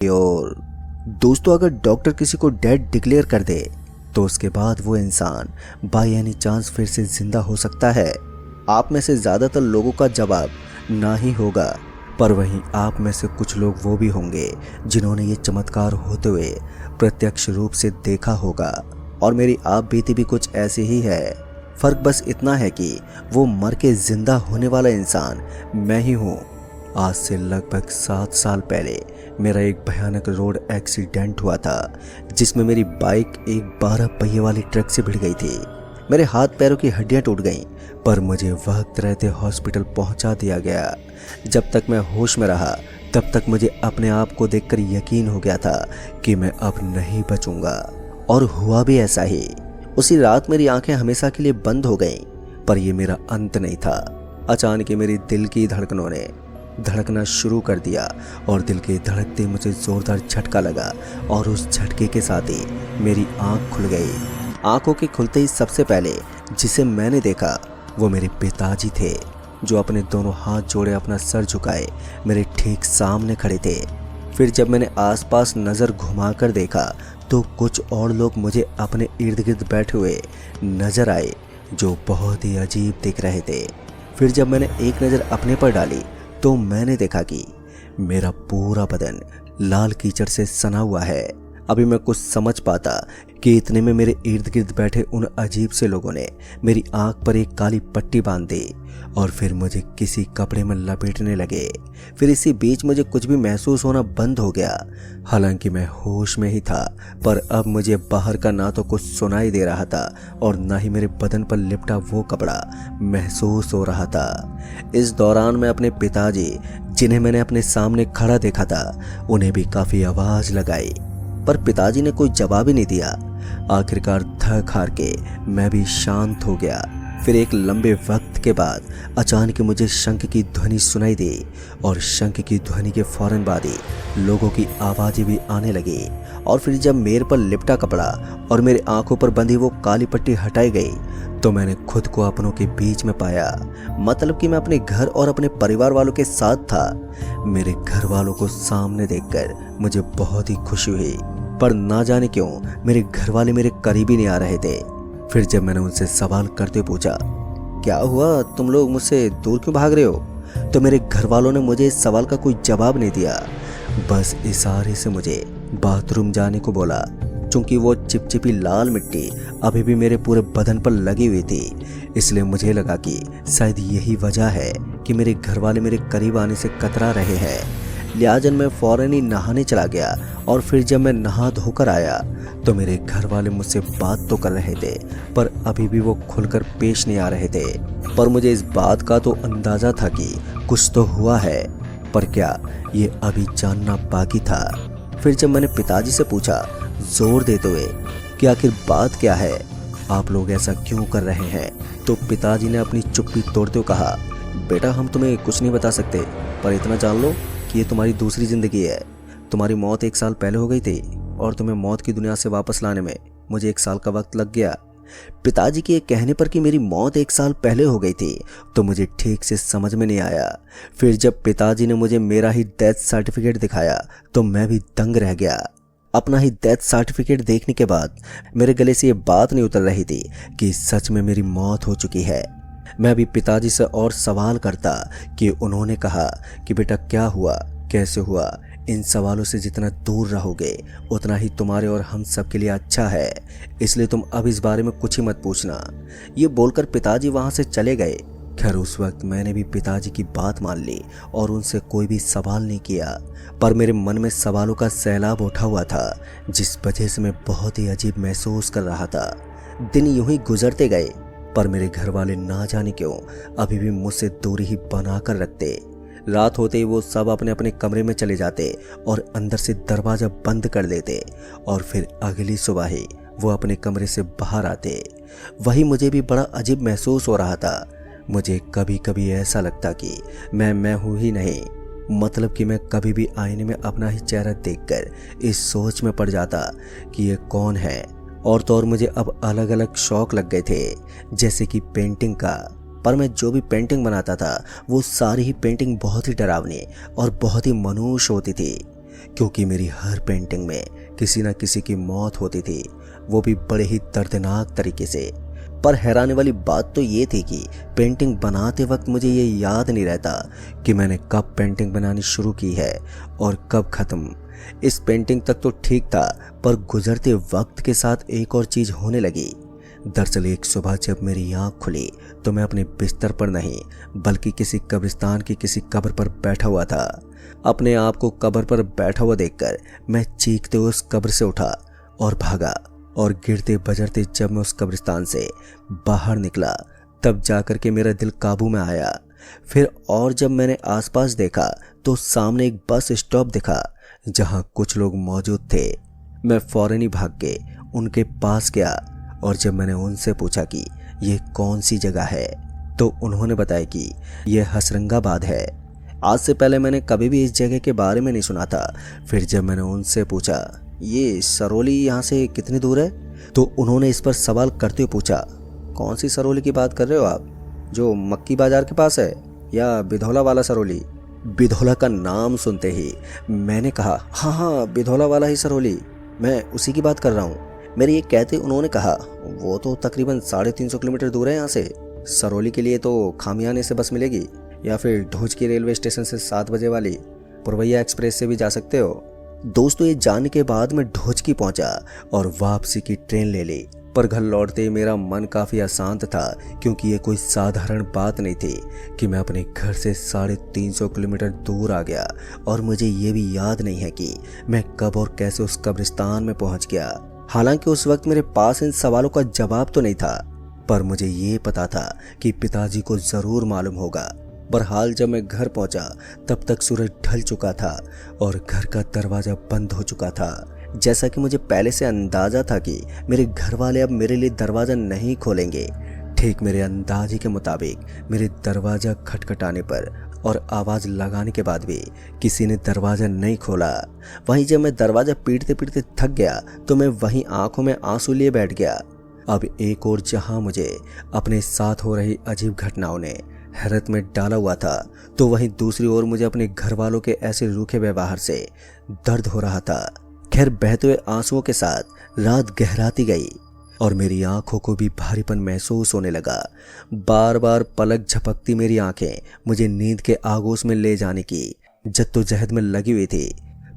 और दोस्तों, अगर डॉक्टर किसी को डेड डिक्लेयर कर दे तो उसके बाद वो इंसान बाय एनी चांस फिर से जिंदा हो सकता है। आप में से ज़्यादातर लोगों का जवाब ना ही होगा, पर वहीं आप में से कुछ लोग वो भी होंगे जिन्होंने ये चमत्कार होते हुए प्रत्यक्ष रूप से देखा होगा। और मेरी आप बीती भी कुछ ऐसी ही है। फ़र्क बस इतना है कि वो मर के ज़िंदा होने वाला इंसान मैं ही हूँ। आज से लगभग 7 साल पहले मेरा एक भयानक रोड एक्सीडेंट हुआ था, जिसमें मेरी बाइक एक 12 पहिए वाली ट्रक से भिड़ गई थी। मेरे हाथ पैरों की हड्डियां टूट गईं, पर मुझे वक्त रहते हॉस्पिटल पहुंचा दिया गया। जब तक मैं होश में रहा तब तक मुझे अपने आप को देखकर यकीन हो गया था कि मैं अब नहीं बचूंगा, और हुआ भी ऐसा ही। उसी रात मेरी आंखें हमेशा के लिए बंद हो गईं, पर यह मेरा अंत नहीं था। अचानक मेरी दिल की धड़कनों ने धड़कना शुरू कर दिया, और दिल के धड़कते मुझे जोरदार झटका लगा, और उस झटके के साथ ही मेरी आंख खुल गई। आंखों के खुलते ही सबसे पहले जिसे मैंने देखा वो मेरे पिताजी थे, जो अपने दोनों हाथ जोड़े अपना सर झुकाए मेरे ठीक सामने खड़े थे। फिर जब मैंने आसपास नज़र घुमाकर देखा तो कुछ और लोग मुझे अपने इर्द गिर्द बैठे हुए नजर आए, जो बहुत ही अजीब दिख रहे थे। फिर जब मैंने एक नज़र अपने पर डाली तो मैंने देखा कि मेरा पूरा बदन लाल कीचड़ से सना हुआ है। अभी मैं कुछ समझ पाता कि इतने में मेरे इर्द गिर्द बैठे उन अजीब से लोगों ने मेरी आंख पर एक काली पट्टी बांध दी, और फिर मुझे किसी कपड़े में लपेटने लगे। फिर इसी बीच मुझे कुछ भी महसूस होना बंद हो गया। हालांकि मैं होश में ही था, पर अब मुझे बाहर का ना तो कुछ सुनाई दे रहा था और ना ही मेरे बदन पर लिपटा वो कपड़ा महसूस हो रहा था। इस दौरान मैं अपने पिताजी, जिन्हें मैंने अपने सामने खड़ा देखा था, उन्हें भी काफ़ी आवाज़ लगाई, पर पिताजी ने कोई जवाब ही नहीं दिया। आखिरकार थक हार के मैं भी शांत हो गया। फिर एक लंबे वक्त के बाद अचानक मुझे शंख की ध्वनि सुनाई दी, और शंख की ध्वनि के फौरन बाद ही लोगों की आवाज़ें भी आने लगी। और फिर जब मेरे पर लिपटा कपड़ा और मेरे आंखों पर बंधी वो काली पट्टी हटाई गई तो मैंने खुद को अपनों के बीच में पाया। मतलब कि मैं अपने घर और अपने परिवार वालों के साथ था। मेरे घर वालों को सामने देखकर मुझे बहुत ही खुशी हुई, पर ना जाने क्यों मेरे घर वाले मेरे करीब ही नहीं आ रहे थे। फिर जब मैंने उनसे सवाल करते पूछा, क्या हुआ, तुम लोग मुझसे दूर क्यों भाग रहे हो, तो मेरे घर वालों ने मुझे इस सवाल का कोई जवाब नहीं दिया। बस इशारे से मुझे बाथरूम जाने को बोला। चूंकि वो चिपचिपी लाल मिट्टी अभी भी मेरे पूरे बदन पर लगी हुई थी, इसलिए मुझे लगा कि शायद यही वजह है कि मेरे घर वाले मेरे करीब आने से कतरा रहे हैं। लिहाजा मैं फौरन ही नहाने चला गया, और फिर जब मैं नहा धोकर आया तो मेरे घर वाले मुझसे बात तो कर रहे थे, पर अभी भी वो खुलकर पेश नहीं आ रहे थे। पर मुझे इस बात का तो अंदाज़ा था कि कुछ तो हुआ है, पर क्या ये अभी जानना बाकी था। फिर जब मैंने पिताजी से पूछा जोर देते हुए कि आखिर बात क्या है, आप लोग ऐसा क्यों कर रहे हैं, तो पिताजी ने अपनी चुप्पी तोड़ते हुए कहा, बेटा हम तुम्हें कुछ नहीं बता सकते, पर इतना जान लो कि ये तुम्हारी दूसरी ज़िंदगी है। तुम्हारी मौत 1 साल पहले हो गई थी, और तुम्हें मौत की दुनिया से वापस लाने में मुझे 1 साल का वक्त लग गया। पिताजी के कहने पर कि मेरी मौत 1 साल पहले हो गई थी तो मुझे ठीक से समझ में नहीं आया। फिर जब पिताजी ने मुझे मेरा ही डेथ सर्टिफिकेट दिखाया तो मैं भी दंग रह गया। अपना ही डेथ सर्टिफिकेट देखने के बाद मेरे गले से ये बात नहीं उतर रही थी कि सच में मेरी मौत हो चुकी है। मैं भी पिताजी से और सवाल करता कि उन्होंने कहा कि बेटा क्या हुआ, कैसे हुआ। इन सवालों से जितना दूर रहोगे उतना ही तुम्हारे और हम सब के लिए अच्छा है, इसलिए तुम अब इस बारे में कुछ ही मत पूछना। ये बोलकर पिताजी वहाँ से चले गए। खैर उस वक्त मैंने भी पिताजी की बात मान ली और उनसे कोई भी सवाल नहीं किया, पर मेरे मन में सवालों का सैलाब उठा हुआ था, जिस वजह से मैं बहुत ही अजीब महसूस कर रहा था। दिन यूं ही गुजरते गए, पर मेरे घर वाले ना जाने क्यों अभी भी मुझसे दूरी ही बना कर रखते। रात होते ही वो सब अपने अपने कमरे में चले जाते और अंदर से दरवाज़ा बंद कर देते, और फिर अगली सुबह ही वो अपने कमरे से बाहर आते। वही मुझे भी बड़ा अजीब महसूस हो रहा था। मुझे कभी कभी ऐसा लगता कि मैं हूँ ही नहीं, मतलब कि मैं कभी भी आईने में अपना ही चेहरा देखकर इस सोच में पड़ जाता कि ये कौन है। और तो और मुझे अब अलग अलग शौक लग गए थे, जैसे कि पेंटिंग का। पर मैं जो भी पेंटिंग बनाता था वो सारी ही पेंटिंग बहुत ही डरावनी और बहुत ही मनुष्य होती थी। क्योंकि मेरी हर पेंटिंग में किसी न किसी की मौत होती थी, वो भी बड़े ही दर्दनाक तरीके से। पर हैरानी वाली बात तो ये थी कि पेंटिंग बनाते वक्त मुझे ये याद नहीं रहता कि मैंने कब पेंटिंग बनानी शुरू की है और कब ख़त्म। इस पेंटिंग तक तो ठीक था, पर गुजरते वक्त के साथ एक और चीज़ होने लगी। दरअसल एक सुबह जब मेरी आँख खुली तो मैं अपने बिस्तर पर नहीं बल्कि किसी कब्रिस्तान की किसी कब्र पर बैठा हुआ था। अपने आप को कब्र पर बैठा हुआ देखकर मैं चीखते हुए उस कब्र से उठा और भागा, और गिरते बजरते जब मैं उस कब्रिस्तान से बाहर निकला तब जाकर के मेरा दिल काबू में आया। फिर और जब मैंने आसपास देखा तो सामने एक बस स्टॉप दिखा जहां कुछ लोग मौजूद थे। मैं फौरन ही भाग के उनके पास गया और जब मैंने उनसे पूछा कि ये कौन सी जगह है तो उन्होंने बताया कि यह हसरंगाबाद है। आज से पहले मैंने कभी भी इस जगह के बारे में नहीं सुना था। फिर जब मैंने उनसे पूछा ये सरौली यहाँ से कितनी दूर है तो उन्होंने इस पर सवाल करते हुए पूछा, कौन सी सरौली की बात कर रहे हो आप, जो मक्की बाजार के पास है या बिधौला वाला सरौली? बिधौला का नाम सुनते ही मैंने कहा, हाँ हाँ बिधौला वाला ही सरौली, मैं उसी की बात कर रहा हूँ। मेरे ये कहते उन्होंने कहा, वो तो तकरीबन 350 किलोमीटर दूर है यहाँ से। सरौली के लिए तो खामियाने से बस मिलेगी या फिर ढोज की रेलवे स्टेशन से 7 बजे वाली पुरवैया एक्सप्रेस से भी जा सकते हो। दोस्तों ये जानने के बाद मैं ढोज की पहुंचा और वापसी की ट्रेन ले ली। पर घर लौटते मेरा मन काफ़ी अशांत था, क्योंकि ये कोई साधारण बात नहीं थी कि मैं अपने घर से 350 किलोमीटर दूर आ गया और मुझे ये भी याद नहीं है कि मैं कब और कैसे उस कब्रिस्तान में पहुंच गया। हालांकि उस वक्त मेरे पास इन सवालों का जवाब तो नहीं था, पर मुझे ये पता था कि पिताजी को ज़रूर मालूम होगा। बहरहाल जब मैं घर पहुंचा तब तक सूरज ढल चुका था और घर का दरवाज़ा बंद हो चुका था। जैसा कि मुझे पहले से अंदाज़ा था कि मेरे घर वाले अब मेरे लिए दरवाज़ा नहीं खोलेंगे, ठीक मेरे अंदाजे के मुताबिक मेरे दरवाज़ा खटखटाने पर और आवाज़ लगाने के बाद भी किसी ने दरवाज़ा नहीं खोला। वहीं जब मैं दरवाज़ा पीटते पीटते थक गया तो मैं वहीं आंखों में आंसू लिए बैठ गया। अब एक और जहां मुझे अपने साथ हो रही अजीब घटनाओं ने हैरत में डाला हुआ था, तो वहीं दूसरी ओर मुझे अपने घर वालों के ऐसे रूखे व्यवहार से दर्द हो रहा था। खैर बहते हुए आंसुओं के साथ रात गहराती गई और मेरी आंखों को भी भारीपन महसूस होने लगा। बार बार पलक झपकती मेरी आंखें मुझे नींद के आगोश में ले जाने की जद्दोजहद में लगी हुई थी।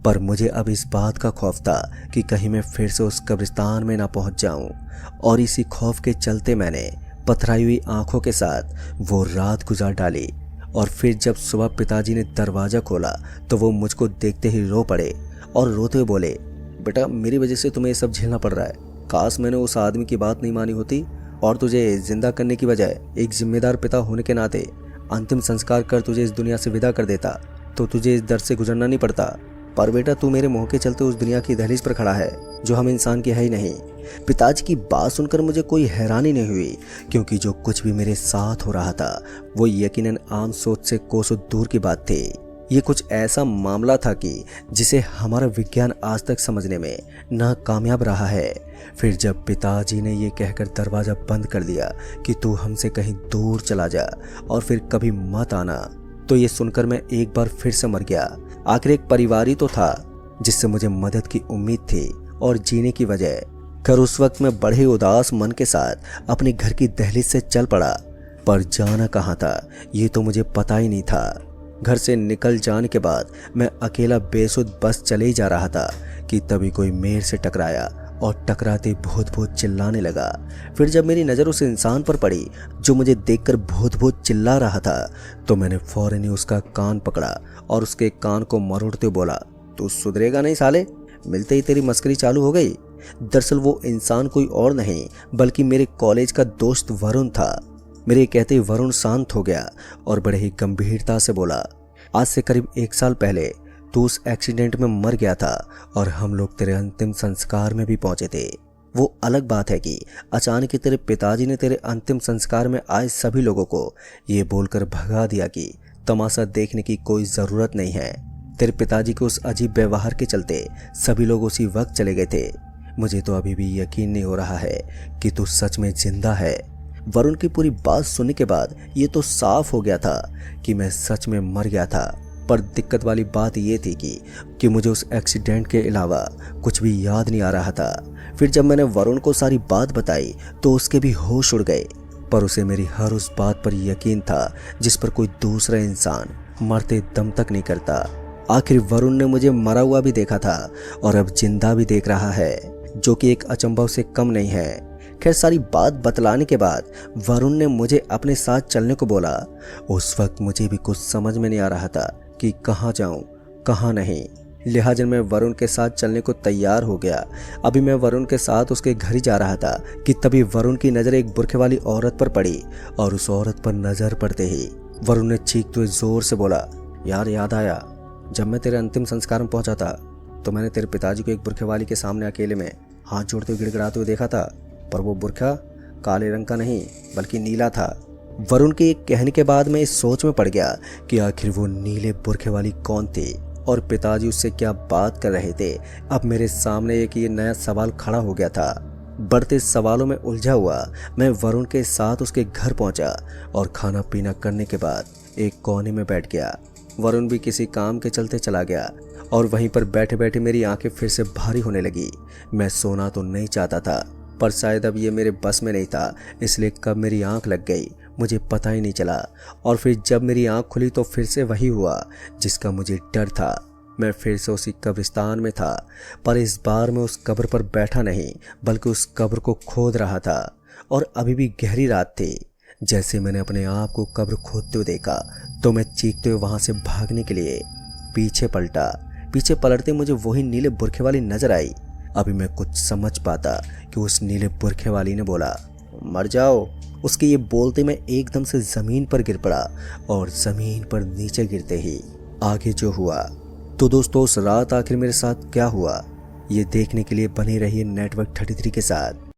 पर मुझे अब इस बात का खौफ था कि कहीं मैं फिर से उस कब्रिस्तान में ना पहुंच जाऊं, और इसी खौफ के चलते मैंने पथराई हुई आंखों के साथ वो रात गुजार डाली। और फिर जब सुबह पिताजी ने दरवाज़ा खोला तो वो मुझको देखते ही रो पड़े और रोते हुए बोले, बेटा मेरी वजह से तुम्हें ये सब झेलना पड़ रहा है। काश मैंने उस आदमी की बात नहीं मानी होती और तुझे जिंदा करने की बजाय एक जिम्मेदार पिता होने के नाते अंतिम संस्कार कर तुझे इस दुनिया से विदा कर देता तो तुझे इस दर्द से गुजरना नहीं पड़ता। पर बेटा तू मेरे मुंह के चलते उस दुनिया की दहलीज पर खड़ा है जो हम इंसान की है ही नहीं। पिताजी की बात सुनकर मुझे कोई हैरानी नहीं हुई, क्योंकि जो कुछ भी मेरे साथ हो रहा था वो यकीनन आम सोच से कोसों दूर की बात थी। ये कुछ ऐसा मामला था कि जिसे हमारा विज्ञान आज तक समझने में नाकामयाब रहा है। फिर जब पिताजी ने ये कहकर दरवाज़ा बंद कर दिया कि तू हमसे कहीं दूर चला जा और फिर कभी मत आना, तो ये सुनकर मैं एक बार फिर से मर गया। आखिर एक परिवार ही तो था जिससे मुझे मदद की उम्मीद थी और जीने की वजह। खैर उस वक्त मैं बड़े उदास मन के साथ अपने घर की दहलीज से चल पड़ा, पर जाना कहाँ था ये तो मुझे पता ही नहीं था। घर से निकल जाने के बाद मैं अकेला बेसुध बस चले ही जा रहा था कि तभी कोई मेरे से टकराया और टकराते भूत भूत चिल्लाने लगा। फिर जब मेरी नज़र उस इंसान पर पड़ी जो मुझे देखकर भूत भूत चिल्ला रहा था, तो मैंने फौरन ही उसका कान पकड़ा और उसके कान को मरोड़ते बोला, तू सुधरेगा नहीं साले, मिलते ही तेरी मस्करी चालू हो गई। दरअसल वो इंसान कोई और नहीं बल्कि मेरे कॉलेज का दोस्त वरुण था। मेरे कहते ही वरुण शांत हो गया और बड़े ही गंभीरता से बोला, आज से करीब 1 साल पहले तू उस एक्सीडेंट में मर गया था और हम लोग तेरे अंतिम संस्कार में भी पहुंचे थे। वो अलग बात है कि अचानक ही तेरे पिताजी ने तेरे अंतिम संस्कार में आए सभी लोगों को ये बोलकर भगा दिया कि तमाशा देखने की कोई ज़रूरत नहीं है। तेरे पिताजी के उस अजीब व्यवहार के चलते सभी लोग उसी वक्त चले गए थे। मुझे तो अभी भी यकीन नहीं हो रहा है कि तू सच में जिंदा है। वरुण की पूरी बात सुनने के बाद ये तो साफ हो गया था कि मैं सच में मर गया था। पर दिक्कत वाली बात ये थी कि मुझे उस एक्सीडेंट के अलावा कुछ भी याद नहीं आ रहा था। फिर जब मैंने वरुण को सारी बात बताई तो उसके भी होश उड़ गए, पर उसे मेरी हर उस बात पर यकीन था जिस पर कोई दूसरा इंसान मरते दम तक नहीं करता। आखिर वरुण ने मुझे मरा हुआ भी देखा था और अब जिंदा भी देख रहा है, जो कि एक अचंभव से कम नहीं है। खैर, सारी बात बतलाने के बाद वरुण ने मुझे अपने साथ चलने को बोला। उस वक्त मुझे भी कुछ समझ में नहीं आ रहा था कि कहाँ जाऊं कहाँ नहीं, लिहाजा मैं वरुण के साथ चलने को तैयार हो गया। अभी मैं वरुण के साथ उसके घर ही जा रहा था कि तभी वरुण की नज़र एक बुरखे वाली औरत पर पड़ी और उस औरत पर नज़र पड़ते ही वरुण ने चीखते हुए जोर से बोला, यार याद आया, जब मैं तेरे अंतिम संस्कार में पहुंचा था तो मैंने तेरे पिताजी को एक बुरखे वाली के सामने अकेले में हाथ जोड़ते हुए गिड़गिड़ाते हुए देखा था, पर वो बुरखा काले रंग का नहीं बल्कि नीला था। वरुण के एक कहने के बाद मैं इस सोच में पड़ गया कि आखिर वो नीले बुरखे वाली कौन थी और पिताजी उससे क्या बात कर रहे थे। अब मेरे सामने एक ये नया सवाल खड़ा हो गया था। बढ़ते सवालों में उलझा हुआ मैं वरुण के साथ उसके घर पहुंचा और खाना पीना करने के बाद एक कोने में बैठ गया। वरुण भी किसी काम के चलते चला गया और वहीं पर बैठे बैठे मेरी आंखें फिर से भारी होने लगी। मैं सोना तो नहीं चाहता था, पर शायद अब ये मेरे बस में नहीं था, इसलिए कब मेरी आंख लग गई मुझे पता ही नहीं चला। और फिर जब मेरी आंख खुली तो फिर से वही हुआ जिसका मुझे डर था। मैं फिर से उसी कब्रिस्तान में था, पर इस बार मैं उस कब्र पर बैठा नहीं बल्कि उस कब्र को खोद रहा था। और अभी भी गहरी रात थी। जैसे मैंने अपने आप को कब्र खोदते हुए देखा तो मैं चीखते हुए वहां से भागने के लिए पीछे पलटा। पीछे पलटते मुझे वही नीले बुरखे वाली नजर आई। अभी मैं कुछ समझ पाता कि उस नीले बुरखे वाली ने बोला, मर जाओ। उसके ये बोलते मैं एकदम से जमीन पर गिर पड़ा और जमीन पर नीचे गिरते ही आगे जो हुआ। तो दोस्तों, उस रात आखिर मेरे साथ क्या हुआ ये देखने के लिए बने रहिए नेटवर्क 33 के साथ।